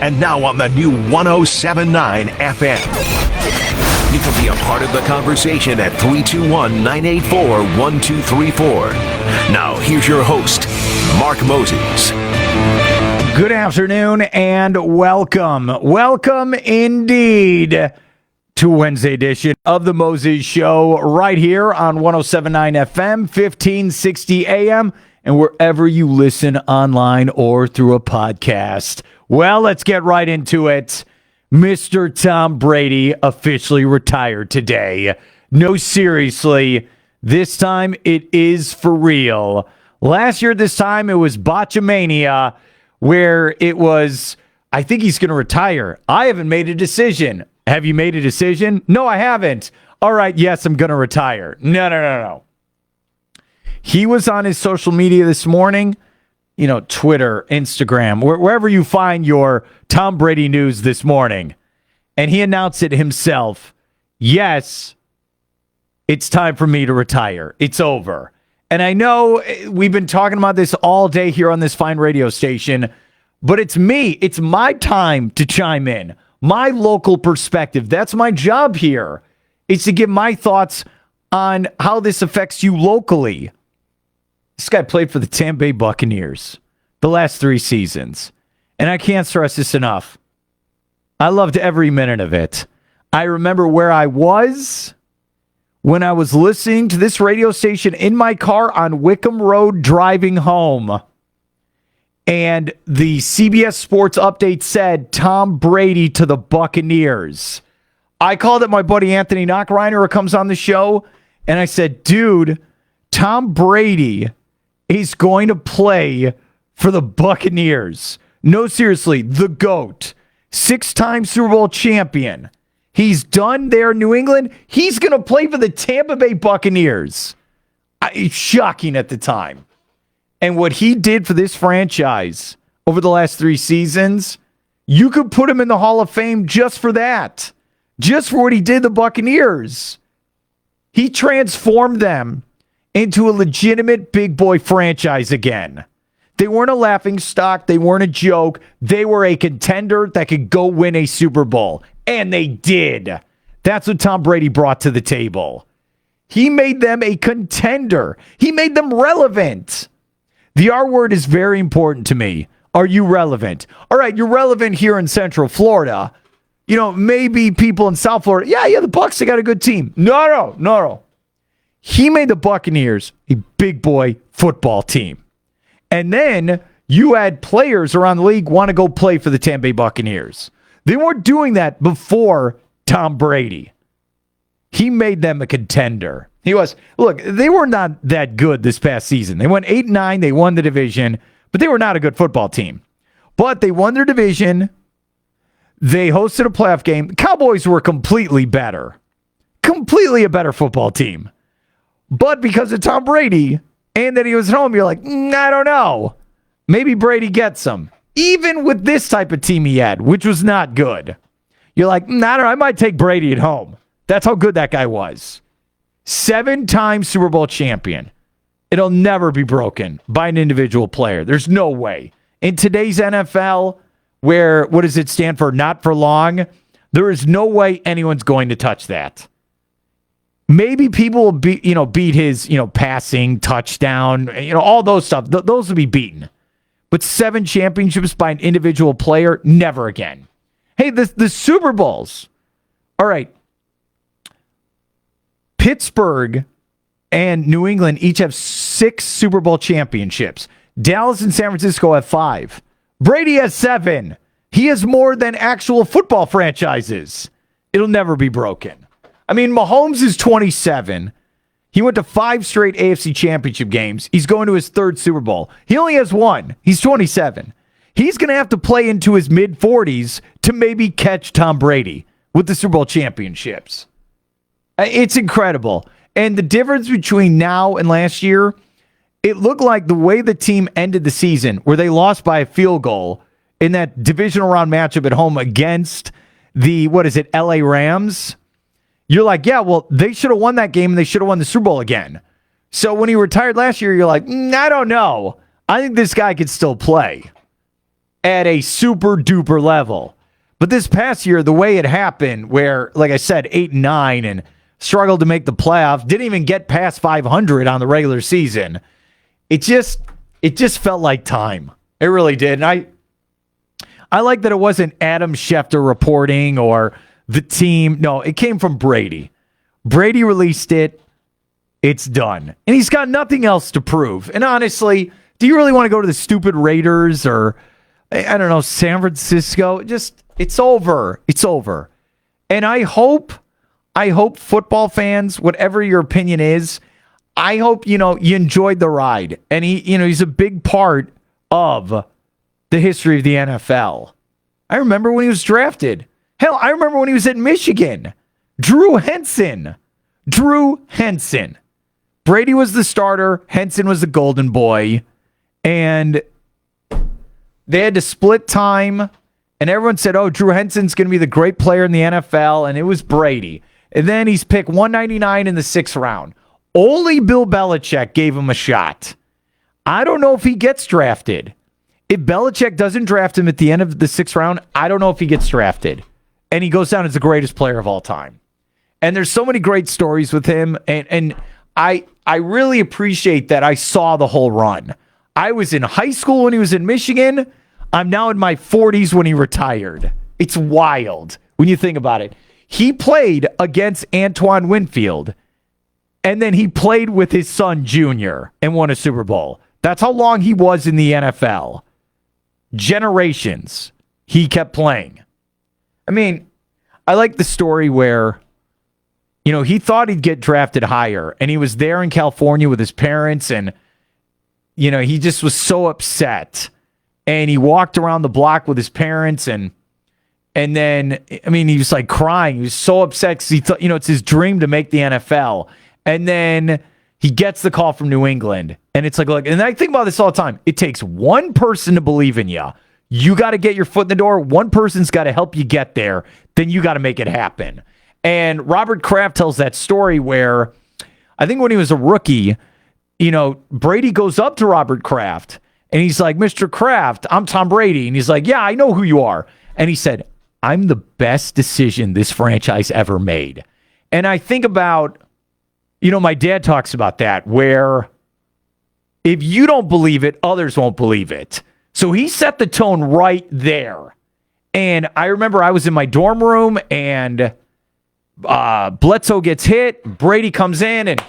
and now on the new 107.9 FM. You can be a part of the conversation at 321-984-1234. Now, here's your host, Mark Moses. Good afternoon and welcome. Welcome indeed to Wednesday edition of the Moses Show right here on 107.9 FM, 1560 AM, and wherever you listen online or through a podcast. Well, let's get right into it. Mr. Tom Brady officially retired today. No, seriously, this time it is for real. Last year at this time, it was Botchamania, where it was, I think he's going to retire. I haven't made a decision. Have you made a decision? No, I haven't. All right, yes, I'm going to retire. No. He was on his social media this morning, Twitter, Instagram, wherever you find your Tom Brady news this morning. And he announced it himself. Yes, it's time for me to retire. It's over. And I know we've been talking about this all day here on this fine radio station, but it's me. It's my time to chime in. My local perspective. That's my job here. It's to give my thoughts on how this affects you locally. This guy played for the Tampa Bay Buccaneers the last 3 seasons. And I can't stress this enough. I loved every minute of it. I remember where I was when I was listening to this radio station in my car on Wickham Road driving home. And the CBS Sports update said Tom Brady to the Buccaneers. I called up my buddy Anthony Knockreiner, who comes on the show, and I said, dude, Tom Brady is going to play for the Buccaneers. No, seriously, the GOAT. 6-time Super Bowl champion. He's done there in New England. He's going to play for the Tampa Bay Buccaneers. It's shocking at the time. And what he did for this franchise over the last 3 seasons, you could put him in the Hall of Fame just for that. Just for what he did to the Buccaneers. He transformed them into a legitimate big boy franchise again. They weren't a laughingstock. They weren't a joke. They were a contender that could go win a Super Bowl. And they did. That's what Tom Brady brought to the table. He made them a contender. He made them relevant. The R word is very important to me. Are you relevant? All right, you're relevant here in Central Florida. Maybe people in South Florida. Yeah, the Bucs, they got a good team. No. He made the Buccaneers a big boy football team. And then you had players around the league want to go play for the Tampa Bay Buccaneers. They weren't doing that before Tom Brady. He made them a contender. He was. Look, they were not that good this past season. They went 8-9. They won the division, but they were not a good football team. But they won their division. They hosted a playoff game. The Cowboys were completely better. Completely a better football team. But because of Tom Brady and that he was at home, you're like, I don't know. Maybe Brady gets them. Even with this type of team he had, which was not good. You're like, I don't know. I might take Brady at home. That's how good that guy was. 7-time Super Bowl champion. It'll never be broken by an individual player. There's no way. In today's NFL, where, what does it stand for? Not for long. There is no way anyone's going to touch that. Maybe people will beat his, passing, touchdown, all those stuff. Those will be beaten. But 7 championships by an individual player, never again. Hey, the Super Bowls. All right. Pittsburgh and New England each have 6 Super Bowl championships. Dallas and San Francisco have 5. Brady has 7. He has more than actual football franchises. It'll never be broken. I mean, Mahomes is 27. He went to 5 straight AFC championship games. He's going to his 3rd Super Bowl. He only has 1. He's 27. He's going to have to play into his mid-40s to maybe catch Tom Brady with the Super Bowl championships. It's incredible. And the difference between now and last year, it looked like the way the team ended the season, where they lost by a field goal in that divisional round matchup at home against the, LA Rams. You're like, yeah, well, they should have won that game and they should have won the Super Bowl again. So when he retired last year, you're like, I don't know. I think this guy could still play. at a super duper level. But this past year, the way it happened, where, like I said, 8-9 and struggled to make the playoffs, didn't even get past 500 on the regular season. It just felt like time. It really did. And I like that it wasn't Adam Schefter reporting or the team. No, it came from Brady. Brady released it. It's done. And he's got nothing else to prove. And honestly, do you really want to go to the stupid Raiders or, I don't know, San Francisco? Just, it's over. It's over. And I hope football fans, whatever your opinion is, I hope, you enjoyed the ride. And he's a big part of the history of the NFL. I remember when he was drafted. Hell, I remember when he was at Michigan. Drew Henson. Brady was the starter. Henson was the golden boy. And they had to split time. And everyone said, oh, Drew Henson's going to be the great player in the NFL. And it was Brady. And then he's picked 199 in the 6th round. Only Bill Belichick gave him a shot. I don't know if he gets drafted. If Belichick doesn't draft him at the end of the 6th round, I don't know if he gets drafted. And he goes down as the greatest player of all time. And there's so many great stories with him. And I really appreciate that I saw the whole run. I was in high school when he was in Michigan. I'm now in my 40s when he retired. It's wild when you think about it. He played against Antoine Winfield. And then he played with his son, Junior, and won a Super Bowl. That's how long he was in the NFL. Generations. He kept playing. I mean, I like the story where, he thought he'd get drafted higher, and he was there in California with his parents, and, he just was so upset. And he walked around the block with his parents, and then, he was like crying. He was so upset because he thought, it's his dream to make the NFL. And then he gets the call from New England. And it's like, and I think about this all the time. It takes one person to believe in you. You got to get your foot in the door. One person's got to help you get there. Then you got to make it happen. And Robert Kraft tells that story where I think when he was a rookie, Brady goes up to Robert Kraft and he's like, Mr. Kraft, I'm Tom Brady. And he's like, yeah, I know who you are. And he said, I'm the best decision this franchise ever made. And I think about, my dad talks about that, where if you don't believe it, others won't believe it. So he set the tone right there. And I remember I was in my dorm room and Bledsoe gets hit. Brady comes in, and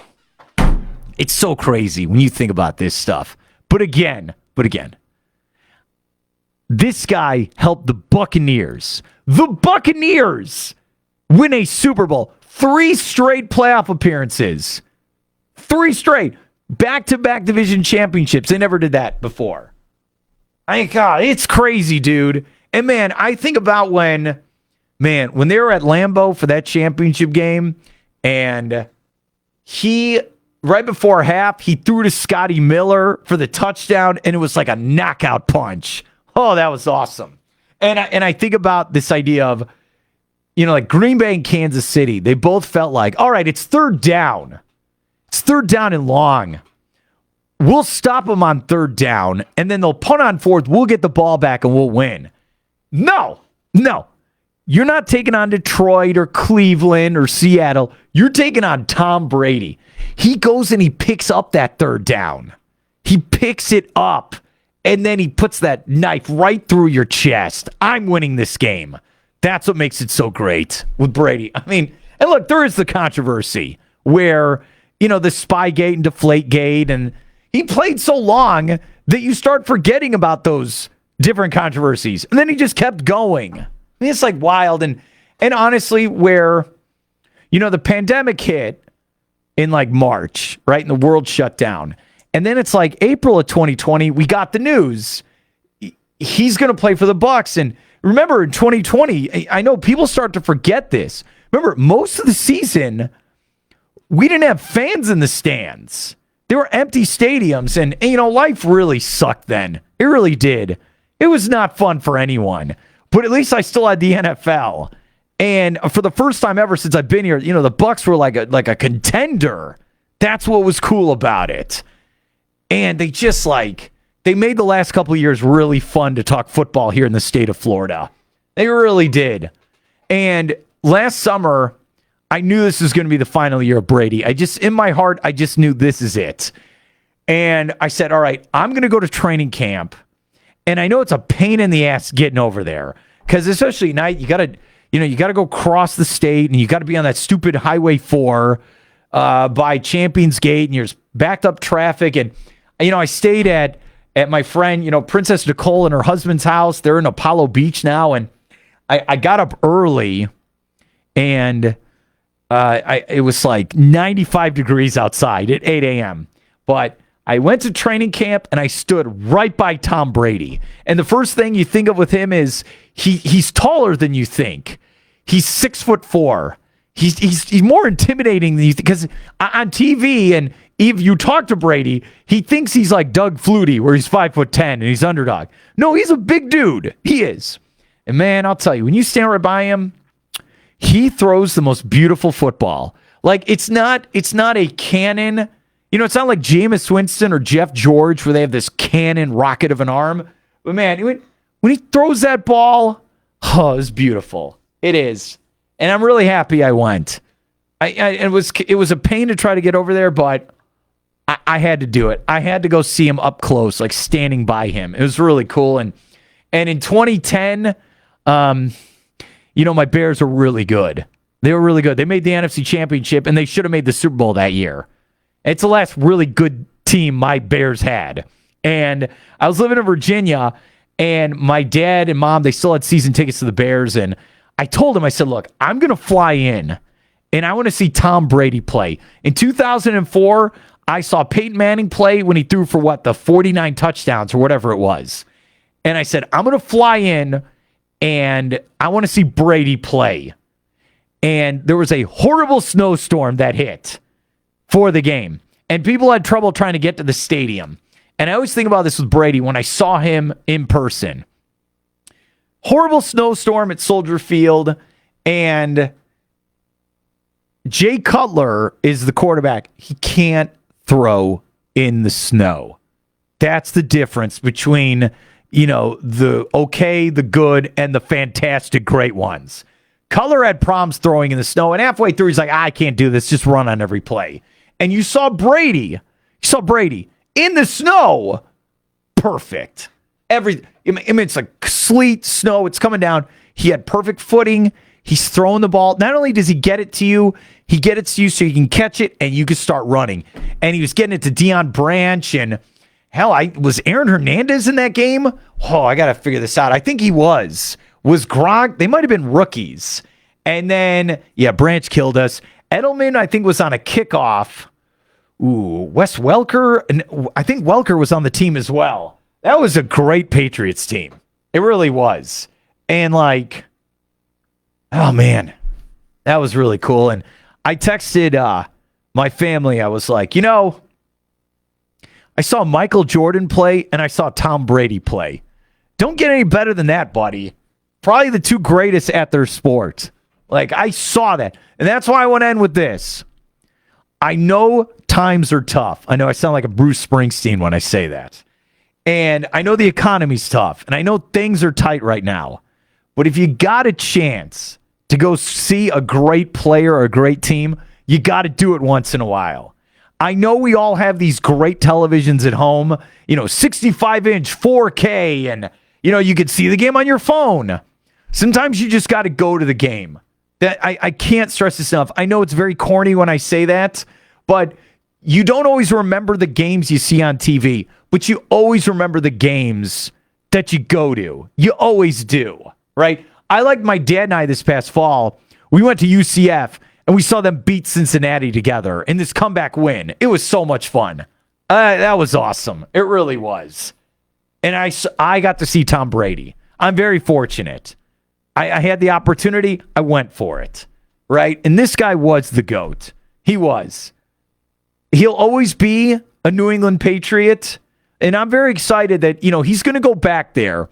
it's so crazy when you think about this stuff. But again, this guy helped the Buccaneers win a Super Bowl. 3 straight playoff appearances. 3 straight. Back-to-back division championships. They never did that before. God, it's crazy, dude. And, man, I think about when they were at Lambeau for that championship game, and right before half, he threw to Scotty Miller for the touchdown, and it was like a knockout punch. Oh, that was awesome. And I think about this idea of, like Green Bay and Kansas City, they both felt like, all right, it's 3rd down. It's 3rd down and long. We'll stop them on 3rd down, and then they'll punt on 4th. We'll get the ball back, and we'll win. No. You're not taking on Detroit or Cleveland or Seattle. You're taking on Tom Brady. He goes and he picks up that 3rd down. He picks it up, and then he puts that knife right through your chest. I'm winning this game. That's what makes it so great with Brady. And look, there is the controversy where, the Spygate and Deflategate, and he played so long that you start forgetting about those different controversies. And then he just kept going. It's like wild. And honestly, where, the pandemic hit in like March, right? And the world shut down. And then it's like April of 2020, we got the news. He's going to play for the Bucs. And remember, in 2020, I know people start to forget this. Remember, most of the season, we didn't have fans in the stands. There were empty stadiums, and life really sucked then. It really did. It was not fun for anyone. But at least I still had the NFL. And for the first time ever since I've been here, the Bucs were like a contender. That's what was cool about it. And they just they made the last couple of years really fun to talk football here in the state of Florida. They really did. And last summer, I knew this was going to be the final year of Brady. In my heart, I just knew this is it. And I said, all right, I'm going to go to training camp. And I know it's a pain in the ass getting over there. Because especially at night, you got to go cross the state, and you got to be on that stupid Highway 4 by Champions Gate, and there's backed up traffic. And, I stayed at my friend, Princess Nicole and her husband's house. They're in Apollo Beach now. And I got up early, and it was like 95 degrees outside at 8 a.m. But I went to training camp, and I stood right by Tom Brady. And the first thing you think of with him is he's taller than you think. He's 6'4". He's more intimidating than you think, because on TV, and if you talk to Brady, he thinks he's like Doug Flutie, where he's 5'10" and he's underdog. No, he's a big dude. He is. And man, I'll tell you, when you stand right by him, he throws the most beautiful football. Like, it's not a cannon. It's not like Jameis Winston or Jeff George, where they have this cannon rocket of an arm. But man, when he throws that ball, it's beautiful. It is. And I'm really happy I went. It was a pain to try to get over there, but I had to do it. I had to go see him up close, like standing by him. It was really cool. And in 2010, my Bears were really good. They were really good. They made the NFC Championship, and they should have made the Super Bowl that year. It's the last really good team my Bears had. And I was living in Virginia, and my dad and mom, they still had season tickets to the Bears. And I told him, I said, look, I'm going to fly in, and I want to see Tom Brady play. In 2004, I saw Peyton Manning play when he threw for the 49 touchdowns or whatever it was. And I said, I'm going to fly in, and I want to see Brady play. And there was a horrible snowstorm that hit for the game, and people had trouble trying to get to the stadium. And I always think about this with Brady when I saw him in person. Horrible snowstorm at Soldier Field, and Jay Cutler is the quarterback. He can't throw in the snow. That's the difference between, the okay, the good, and the fantastic great ones. Cutler had problems throwing in the snow, and halfway through, he's like, I can't do this. Just run on every play. And you saw Brady in the snow. Perfect. It's like sleet, snow. It's coming down. He had perfect footing. He's throwing the ball. Not only does he get it to you, he gets it to you so you can catch it and you can start running. And he was getting it to Deion Branch. And hell, was Aaron Hernandez in that game? Oh, I got to figure this out. I think he was. Was Gronk? They might have been rookies. And then, Branch killed us. Edelman, I think, was on a kickoff. Wes Welker. And I think Welker was on the team as well. That was a great Patriots team. It really was. And oh man, that was really cool. And I texted my family. I was like, I saw Michael Jordan play and I saw Tom Brady play. Don't get any better than that, buddy. Probably the two greatest at their sport. I saw that. And that's why I want to end with this. I know times are tough. I know I sound like a Bruce Springsteen when I say that. And I know the economy's tough, and I know things are tight right now. But if you got a chance to go see a great player or a great team, you got to do it once in a while. I know we all have these great televisions at home, 65-inch 4K, and, you could see the game on your phone. Sometimes you just got to go to the game. That I can't stress this enough. I know it's very corny when I say that, but you don't always remember the games you see on TV, but you always remember the games that you go to. You always do, right? I liked my dad and I this past fall. We went to UCF, and we saw them beat Cincinnati together in this comeback win. It was so much fun. That was awesome. It really was. And I got to see Tom Brady. I'm very fortunate. I had the opportunity. I went for it, right? And this guy was the GOAT. He was. He'll always be a New England Patriot. And I'm very excited that, he's going to go back there.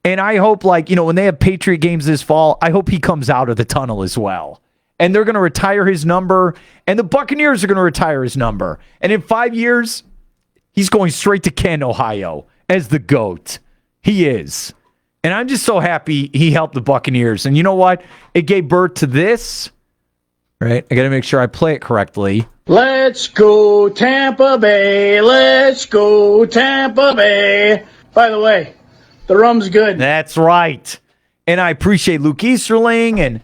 And I hope, when they have Patriot games this fall, I hope he comes out of the tunnel as well. And they're going to retire his number. And the Buccaneers are going to retire his number. And in 5 years, he's going straight to Canton, Ohio. as the GOAT. He is. And I'm just so happy he helped the Buccaneers. And you know what? It gave birth to this. Right? I got to make sure I play it correctly. Let's go Tampa Bay. Let's go Tampa Bay. By the way, the rum's good. That's right. And I appreciate Luke Easterling and,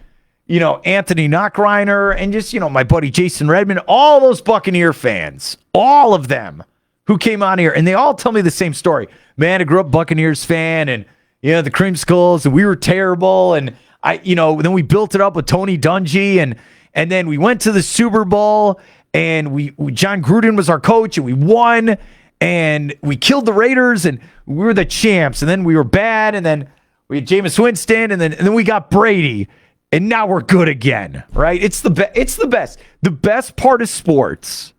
Anthony Knockreiner and just, my buddy Jason Redmond, all those Buccaneer fans, all of them who came on here. And they all tell me the same story. Man, I grew up Buccaneers fan and, the Creamskulls, and we were terrible. And then we built it up with Tony Dungy and then we went to the Super Bowl and we John Gruden was our coach and we won and we killed the Raiders and we were the champs. And then we were bad and then we had Jameis Winston and then we got Brady and now we're good again, right? It's the best. The best part of sports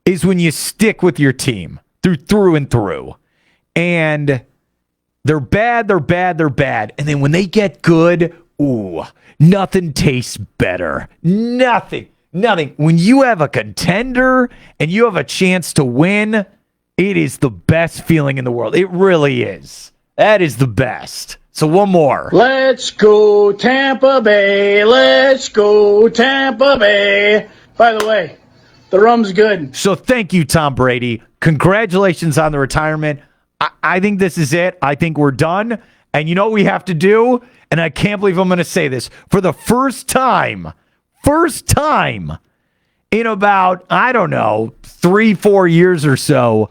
is when you stick with your team through and through. And they're bad. And then when they get good, ooh, nothing tastes better. Nothing. When you have a contender and you have a chance to win, it is the best feeling in the world. It really is. That is the best. So one more. Let's go Tampa Bay. Let's go Tampa Bay. By the way, the rum's good. So thank you, Tom Brady. Congratulations on the retirement. I think this is it. I think we're done. And you know what we have to do? And I can't believe I'm going to say this. For the first time in about, 3-4 years or so,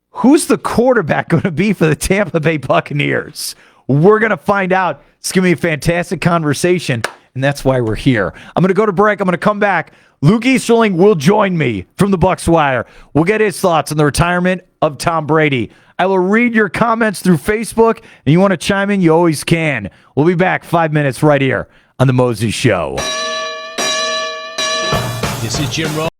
who's the quarterback going to be for the Tampa Bay Buccaneers? We're going to find out. It's going to be a fantastic conversation, and that's why we're here. I'm going to go to break. I'm going to come back. Luke Easterling will join me from the Bucs Wire. We'll get his thoughts on the retirement of Tom Brady. I will read your comments through Facebook, and you want to chime in, you always can. We'll be back 5 minutes right here on The Moses Show. This is Jim Rome.